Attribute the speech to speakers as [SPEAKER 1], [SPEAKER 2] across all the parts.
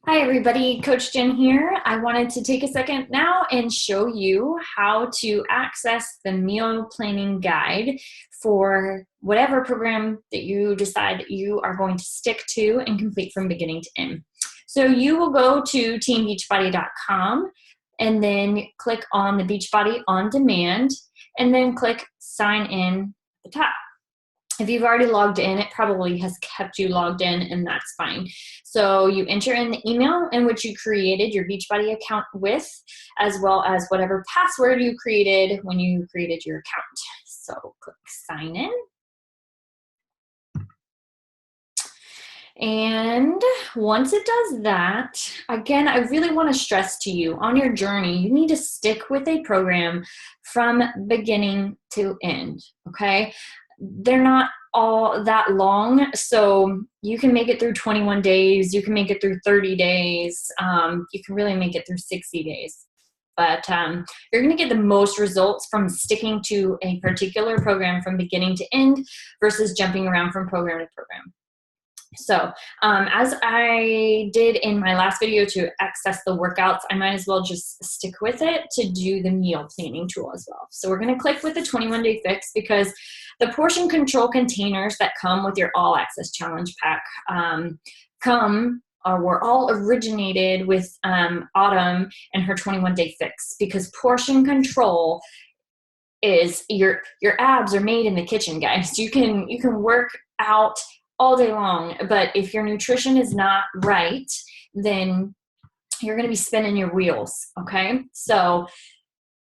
[SPEAKER 1] Hi everybody, Coach Jen here. I wanted to take a second now and show you how to access the meal planning guide for whatever program that you decide that you are going to stick to and complete from beginning to end. So you will go to teambeachbody.com and then click on the Beachbody on demand and then click sign in at the top. If you've already logged in, it probably has kept you logged in, and that's fine. So you enter in the email in which you created your Beachbody account with, as well as whatever password you created when you created your account. So click sign in. And once it does that, again, I really want to stress to you on your journey, you need to stick with a program from beginning to end, okay? They're not all that long, so you can make it through 21 days, you can make it through 30 days, you can really make it through 60 days. But you're going to get the most results from sticking to a particular program from beginning to end versus jumping around from program to program. So as I did in my last video to access the workouts, I might as well just stick with it to do the meal planning tool as well. So we're going to click with the 21-day fix because the portion control containers that come with your all access challenge pack were all originated with Autumn and her 21-day fix, because portion control is your abs are made in the kitchen, guys. You can work out all day long, but if your nutrition is not right, then you're going to be spinning your wheels, okay? So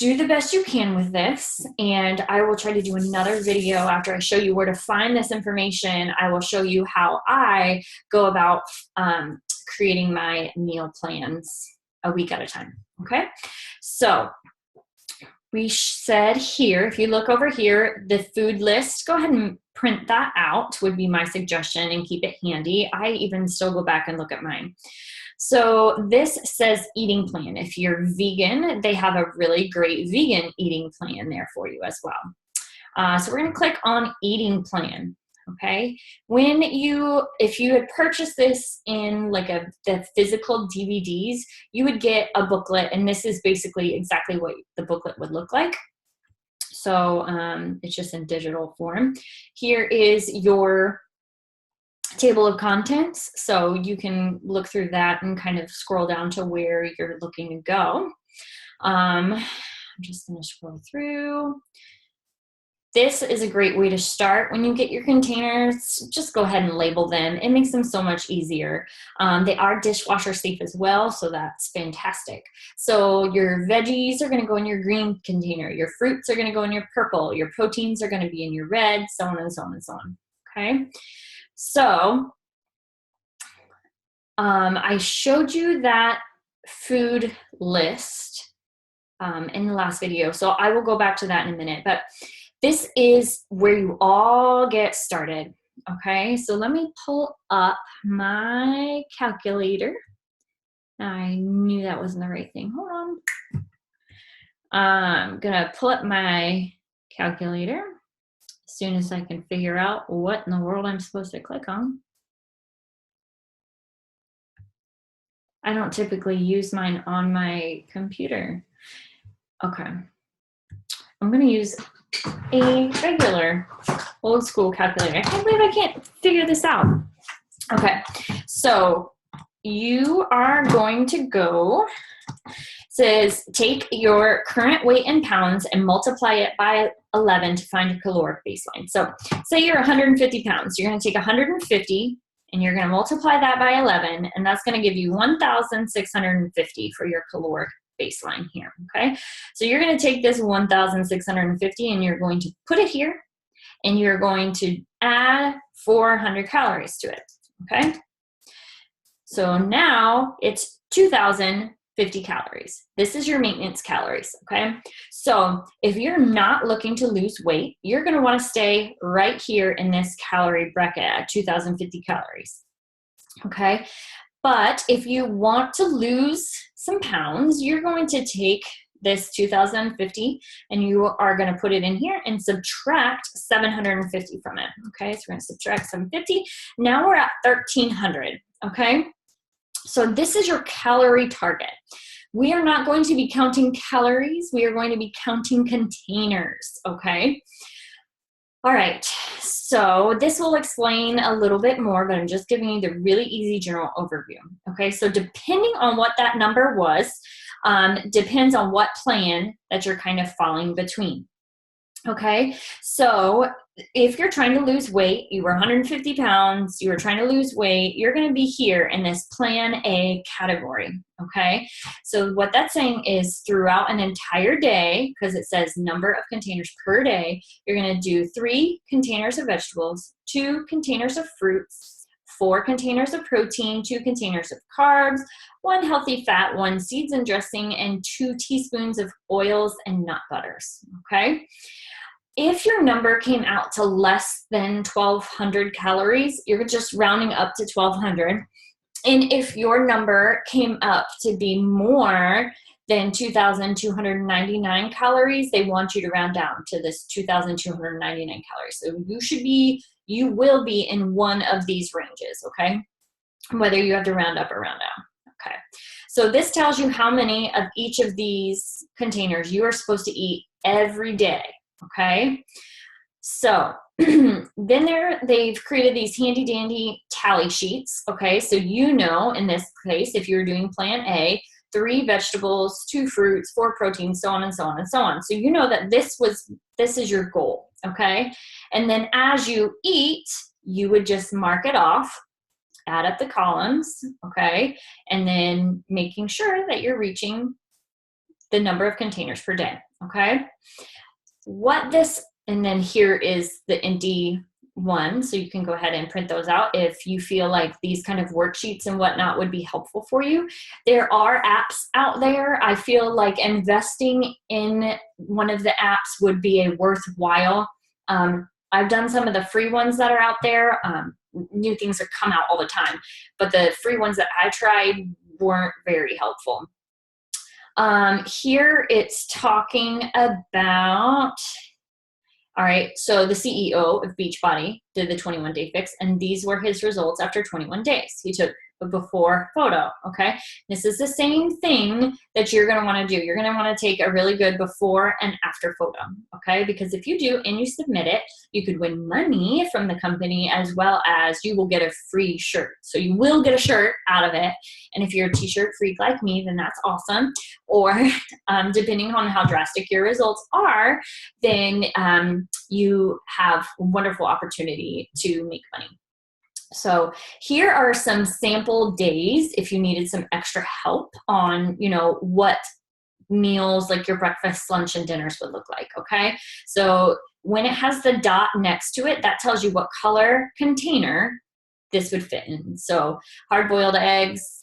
[SPEAKER 1] do the best you can with this, and I will try to do another video after I show you where to find this information. I will show you how I go about creating my meal plans a week at a time, okay? So we said here, if you look over here, the food list, go ahead and print that out would be my suggestion and keep it handy. I even still go back and look at mine. So this says eating plan. If you're vegan, they have a really great vegan eating plan there for you as well. So we're going to click on eating plan. Okay, if you had purchased this in like the physical DVDs, you would get a booklet, and this is basically exactly what the booklet would look like. So it's just in digital form. Here is your table of contents, so you can look through that and kind of scroll down to where you're looking to go. I'm just going to scroll through. This is a great way to start. When you get your containers, just go ahead and label them. It makes them so much easier. They are dishwasher safe as well, so that's fantastic. So your veggies are going to go in your green container. Your fruits are going to go in your purple. Your proteins are going to be in your red, so on and so on and so on. Okay? So I showed you that food list in the last video, so I will go back to that in a minute. But this is where you all get started, okay? So let me pull up my calculator. I knew that wasn't the right thing. Hold on. I'm gonna pull up my calculator as soon as I can figure out what in the world I'm supposed to click on. I don't typically use mine on my computer. Okay. I'm gonna use a regular old school calculator. I can't believe I can't figure this out. Okay, so you are going to go, it says take your current weight in pounds and multiply it by 11 to find your caloric baseline. So say you're 150 pounds, you're going to take 150 and you're going to multiply that by 11, and that's going to give you 1,650 for your caloric baseline here, okay? So you're going to take this 1,650 and you're going to put it here, and you're going to add 400 calories to it, okay? So now it's 2,050 calories. This is your maintenance calories, okay? So if you're not looking to lose weight, you're going to want to stay right here in this calorie bracket at 2,050 calories, okay? But if you want to lose some pounds, you're going to take this 2,050 and you are going to put it in here and subtract 750 from it. Okay, so we're going to subtract 750. Now we're at 1,300. Okay, So this is your calorie target. We are not going to be counting calories. We are going to be counting containers, okay? All right, so this will explain a little bit more, but I'm just giving you the really easy general overview, okay? So depending on what that number was, depends on what plan that you're kind of falling between. Okay, so if you're trying to lose weight, you were 150 pounds, you were trying to lose weight, you're going to be here in this Plan A category. Okay, so what that's saying is throughout an entire day, because it says number of containers per day, you're going to do 3 containers of vegetables, 2 containers of fruits, 4 containers of protein, 2 containers of carbs, 1 healthy fat, 1 seeds and dressing, and 2 teaspoons of oils and nut butters. Okay. If your number came out to less than 1,200 calories, you're just rounding up to 1,200. And if your number came up to be more than 2,299 calories, they want you to round down to this 2,299 calories. So you will be in one of these ranges, okay? Whether you have to round up or round down, okay? So this tells you how many of each of these containers you are supposed to eat every day. Okay, so then they've created these handy dandy tally sheets. Okay, so you know in this case, if you're doing Plan A, 3 vegetables, 2 fruits, 4 proteins, so on and so on and so on. So you know that this is your goal. Okay, and then as you eat, you would just mark it off, add up the columns. Okay, and then making sure that you're reaching the number of containers per day. Okay. And then here is the empty one, so you can go ahead and print those out if you feel like these kind of worksheets and whatnot would be helpful for you. There are apps out there. I feel like investing in one of the apps would be a worthwhile. I've done some of the free ones that are out there. New things that come out all the time, but the free ones that I tried weren't very helpful. Here it's talking about, all right, so the CEO of Beachbody did the 21-day fix, and these were his results after 21 days. He took a before photo, okay? This is the same thing that you're going to want to do. You're going to want to take a really good before and after photo, okay? Because if you do and you submit it, you could win money from the company as well as you will get a free shirt. So you will get a shirt out of it. And if you're a t-shirt freak like me, then that's awesome. Or depending on how drastic your results are, then you have a wonderful opportunity to make money. So here are some sample days if you needed some extra help on, what meals like your breakfast, lunch, and dinners would look like, okay? So when it has the dot next to it, that tells you what color container this would fit in. So hard-boiled eggs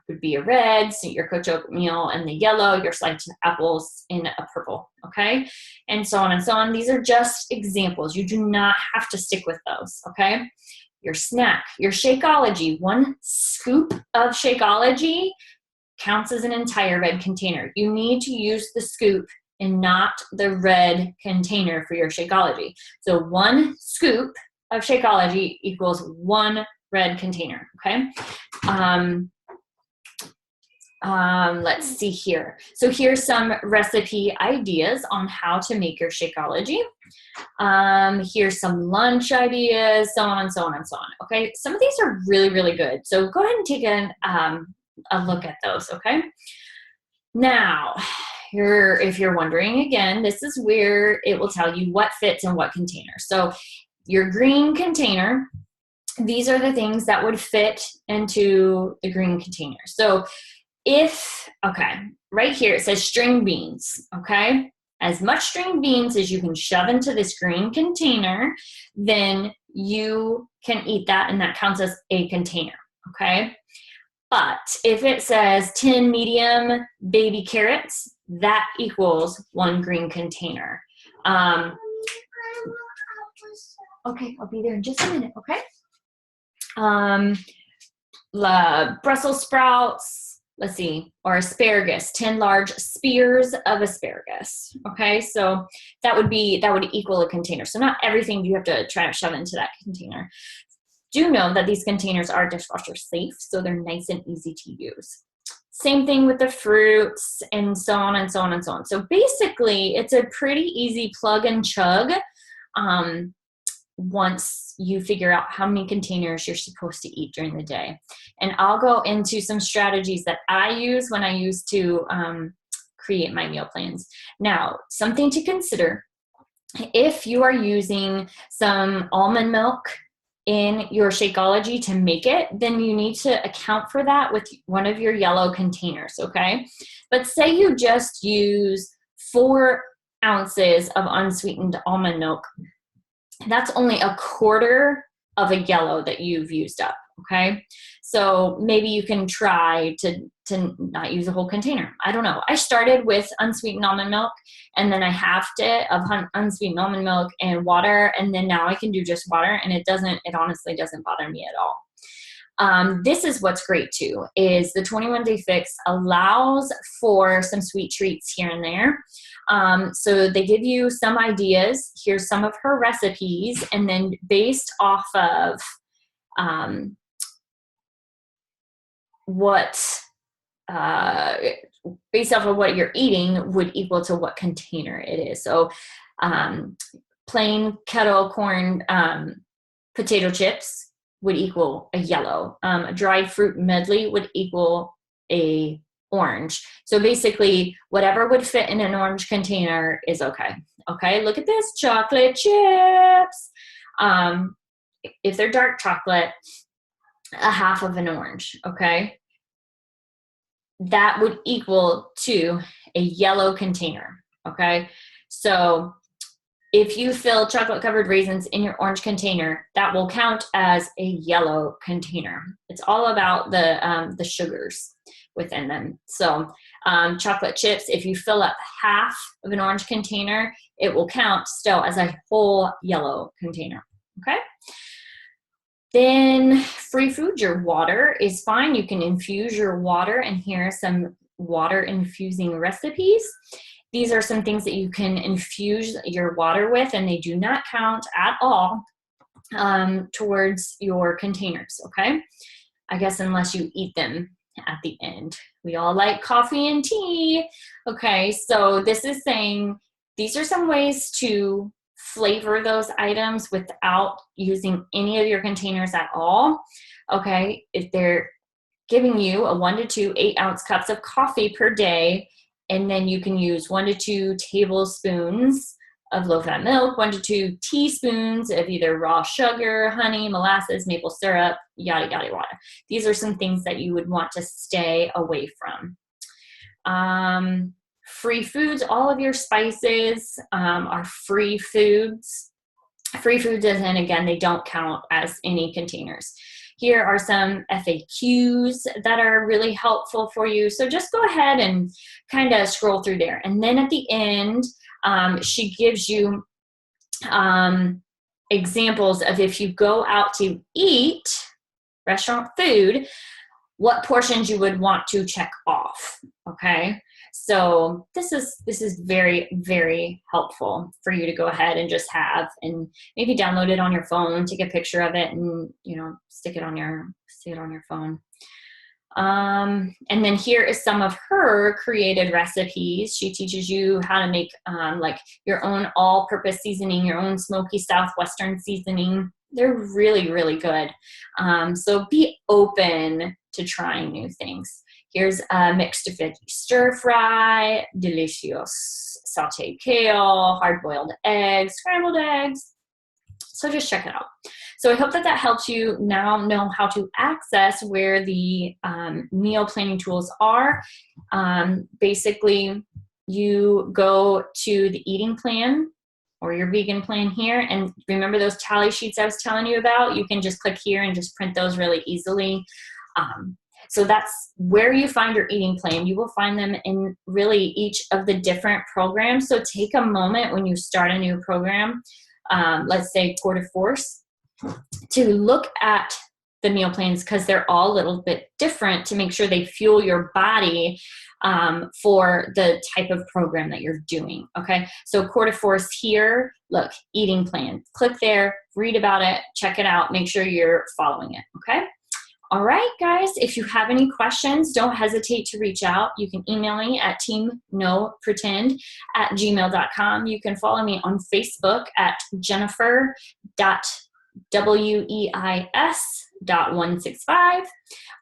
[SPEAKER 1] would be a red, so your cooked oatmeal and the yellow, your sliced apples in a purple, okay? And so on and so on. These are just examples. You do not have to stick with those, okay? Your snack, your Shakeology, 1 scoop of Shakeology counts as an entire red container. You need to use the scoop and not the red container for your Shakeology. So 1 scoop of Shakeology equals 1 red container, okay? Let's see here. So here's some recipe ideas on how to make your Shakeology. Here's some lunch ideas, so on and so on and so on. Okay, some of these are really, really good. So go ahead and take a look at those, okay? Now, if you're wondering, again, this is where it will tell you what fits in what container. So your green container, these are the things that would fit into the green container. So right here it says string beans, okay? As much string beans as you can shove into this green container, then you can eat that, and that counts as a container, okay? But if it says 10 medium baby carrots, that equals 1 green container. Okay, I'll be there in just a minute, okay? Brussels sprouts, let's see, or asparagus, 10 large spears of asparagus. Okay, so that would equal a container. So not everything you have to try to shove into that container. do know that these containers are dishwasher safe, so they're nice and easy to use. Same thing with the fruits and so on and so on and so on. So basically, it's a pretty easy plug and chug once you figure out how many containers you're supposed to eat during the day. And I'll go into some strategies that I use when I used to create my meal plans. Now, something to consider, if you are using some almond milk in your Shakeology to make it, then you need to account for that with one of your yellow containers, okay? But say you just use 4 ounces of unsweetened almond milk. That's only a quarter of a yellow that you've used up, okay? So maybe you can try to not use a whole container. I don't know. I started with unsweetened almond milk, and then I halved it of unsweetened almond milk and water, and then now I can do just water, and it honestly doesn't bother me at all. This is what's great too, is the 21-day fix allows for some sweet treats here and there. So they give you some ideas. Here's some of her recipes, and then based off of what you're eating would equal to what container it is. So plain kettle corn potato chips would equal a yellow. A dried fruit medley would equal a orange. So basically, whatever would fit in an orange container is okay. Okay, look at this, chocolate chips. If they're dark chocolate, a half of an orange, okay? That would equal to a yellow container, okay? So if you fill chocolate covered raisins in your orange container, that will count as a yellow container. It's all about the sugars within them. So chocolate chips, if you fill up half of an orange container, it will count still as a whole yellow container, okay? Then free food, your water is fine. You can infuse your water, and here are some water infusing recipes. These are some things that you can infuse your water with, and they do not count at all towards your containers, okay? I guess unless you eat them at the end. We all like coffee and tea. Okay, so this is saying these are some ways to flavor those items without using any of your containers at all. Okay, if they're giving you a 1 to 2 8-ounce cups of coffee per day, and then you can use 1 to 2 tablespoons of low-fat milk, 1 to 2 teaspoons of either raw sugar, honey, molasses, maple syrup, yada, yada, yada. These are some things that you would want to stay away from. Free foods, all of your spices are free foods. Free foods, and again, they don't count as any containers. Here are some FAQs that are really helpful for you. So just go ahead and kind of scroll through there. And then at the end, she gives you examples of if you go out to eat restaurant food, what portions you would want to check off, okay? So this is very, very helpful for you to go ahead and just have, and maybe download it on your phone, take a picture of it, and stick it on your phone. And then here is some of her created recipes. She teaches you how to make like your own all-purpose seasoning, your own smoky Southwestern seasoning. They're really, really good. So be open to trying new things. Here's a mixed veggie stir fry, delicious sauteed kale, hard-boiled eggs, scrambled eggs. So just check it out. So I hope that helps you now know how to access where the meal planning tools are. Basically, you go to the eating plan or your vegan plan here, and remember those tally sheets I was telling you about? You can just click here and just print those really easily. So that's where you find your eating plan. You will find them in really each of the different programs. So take a moment when you start a new program, let's say Tour de Force, to look at the meal plans because they're all a little bit different to make sure they fuel your body for the type of program that you're doing, okay? So Quarter Force here, look, eating plan. Click there, read about it, check it out, make sure you're following it, okay? All right, guys, if you have any questions, don't hesitate to reach out. You can email me at teamnopretend@gmail.com. You can follow me on Facebook at jennifer.weis.165,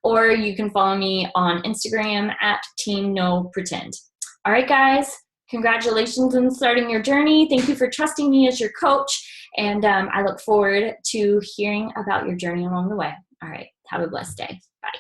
[SPEAKER 1] or you can follow me on Instagram at teamnopretend. All right, guys, congratulations on starting your journey. Thank you for trusting me as your coach, and I look forward to hearing about your journey along the way. All right. Have a blessed day. Bye.